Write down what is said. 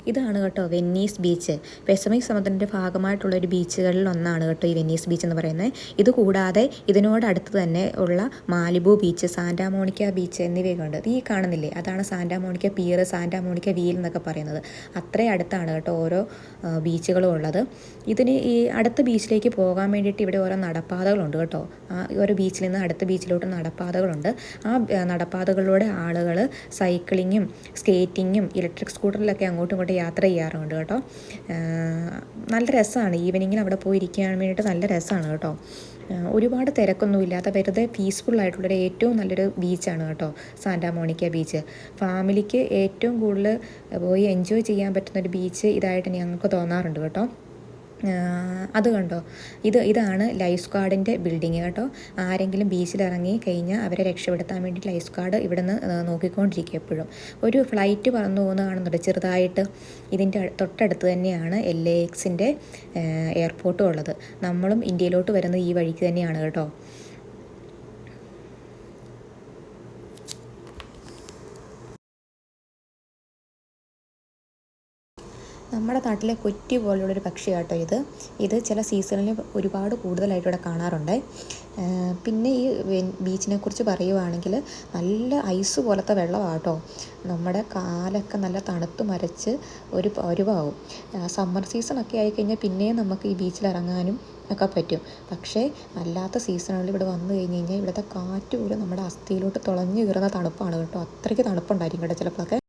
ഇതാണ് കേട്ടോ Venice beach. Pacific സമുദ്രത്തിൻ്റെ ഭാഗമായിട്ടുള്ളൊരു ബീച്ചുകളിൽ ഒന്നാണ് കേട്ടോ ഈ വെന്നീസ് ബീച്ച് എന്ന് പറയുന്നത്. ഇത് കൂടാതെ ഇതിനോടടുത്ത് തന്നെ ഉള്ള Malibu beach, Santa Monica beach എന്നിവയൊക്കെ ഉണ്ട്. ഈ കാണുന്നില്ലേ, അതാണ് Santa Monica pier, Santa Monica wheel എന്നൊക്കെ പറയുന്നത്. അത്രയും അടുത്താണ് കേട്ടോ ഓരോ ബീച്ചുകളും ഉള്ളത്. ഇതിന് ഈ അടുത്ത ബീച്ചിലേക്ക് പോകാൻ വേണ്ടിയിട്ട് ഇവിടെ ഓരോ നടപ്പാതകളുണ്ട് കേട്ടോ. ഓരോ ബീച്ചിൽ നിന്ന് അടുത്ത ബീച്ചിലോട്ട് നടപ്പാതകളുണ്ട്. ആ നടപ്പാതകളിലൂടെ ആളുകൾ സൈക്ലിങ്ങും സ്കേറ്റിങ്ങും ഇലക്ട്രിക് സ്കൂട്ടറിലൊക്കെ അങ്ങോട്ടും ഇങ്ങോട്ടും യാത്ര ചെയ്യാറുണ്ട് കേട്ടോ. നല്ല രസമാണ്, ഈവനിങ്ങിൽ അവിടെ പോയി ഇരിക്കാൻ വേണ്ടിയിട്ട് നല്ല രസമാണ് കേട്ടോ. ഒരുപാട് തിരക്കൊന്നുമില്ലാത്ത വെറുതെ പീസ്ഫുള്ളായിട്ടുള്ളൊരു ഏറ്റവും നല്ലൊരു ബീച്ചാണ് കേട്ടോ സാന്റാ മോണിക്ക ബീച്ച്. ഫാമിലിക്ക് ഏറ്റവും കൂടുതൽ പോയി എൻജോയ് ചെയ്യാൻ പറ്റുന്നൊരു ബീച്ച് ഇതായിട്ട് ഞങ്ങൾക്ക് തോന്നാറുണ്ട് കേട്ടോ. അത് കണ്ടോ, ഇതാണ് ലൈഫ് ഗാർഡിൻ്റെ ബിൽഡിങ് കേട്ടോ. ആരെങ്കിലും ബീച്ചിലിറങ്ങി കഴിഞ്ഞാൽ അവരെ രക്ഷപ്പെടുത്താൻ വേണ്ടി ലൈഫ് ഗാർഡ് ഇവിടെ നിന്ന് നോക്കിക്കൊണ്ടിരിക്കും എപ്പോഴും. ഒരു ഫ്ലൈറ്റ് പറന്നു പോകുന്ന കാണുന്നുണ്ട് ചെറുതായിട്ട്. ഇതിൻ്റെ തൊട്ടടുത്ത് തന്നെയാണ് LAXൻ്റെ എയർപോർട്ടും ഉള്ളത്. നമ്മളും ഇന്ത്യയിലോട്ട് വരുന്നത് ഈ വഴിക്ക് തന്നെയാണ് കേട്ടോ. നമ്മുടെ നാട്ടിലെ കൊറ്റി പോലുള്ളൊരു പക്ഷിയാട്ടോ ഇത് ചില സീസണിൽ ഒരുപാട് കൂടുതലായിട്ട് ഇവിടെ കാണാറുണ്ട്. പിന്നെ ഈ ബീച്ചിനെ കുറിച്ച് പറയുവാണെങ്കിൽ നല്ല ഐസ് പോലത്തെ വെള്ളമാണ് കേട്ടോ. നമ്മുടെ കാലൊക്കെ നല്ല തണുത്ത് മരച്ച് ഒരു പരുവാകും. സമ്മർ സീസണൊക്കെ ആയിക്കഴിഞ്ഞാൽ പിന്നെയും നമുക്ക് ഈ ബീച്ചിൽ ഇറങ്ങാനും ഒക്കെ പറ്റും. പക്ഷേ അല്ലാത്ത സീസണുകളിൽ ഇവിടെ വന്നു കഴിഞ്ഞ് കഴിഞ്ഞാൽ ഇവിടുത്തെ കാറ്റ് പോലും നമ്മുടെ അസ്ഥിയിലോട്ട് തുളഞ്ഞു കയറുന്ന തണുപ്പാണ് കേട്ടോ. അത്രയ്ക്ക് തണുപ്പുണ്ടായിരിക്കും കേട്ടോ ചിലപ്പോഴൊക്കെ.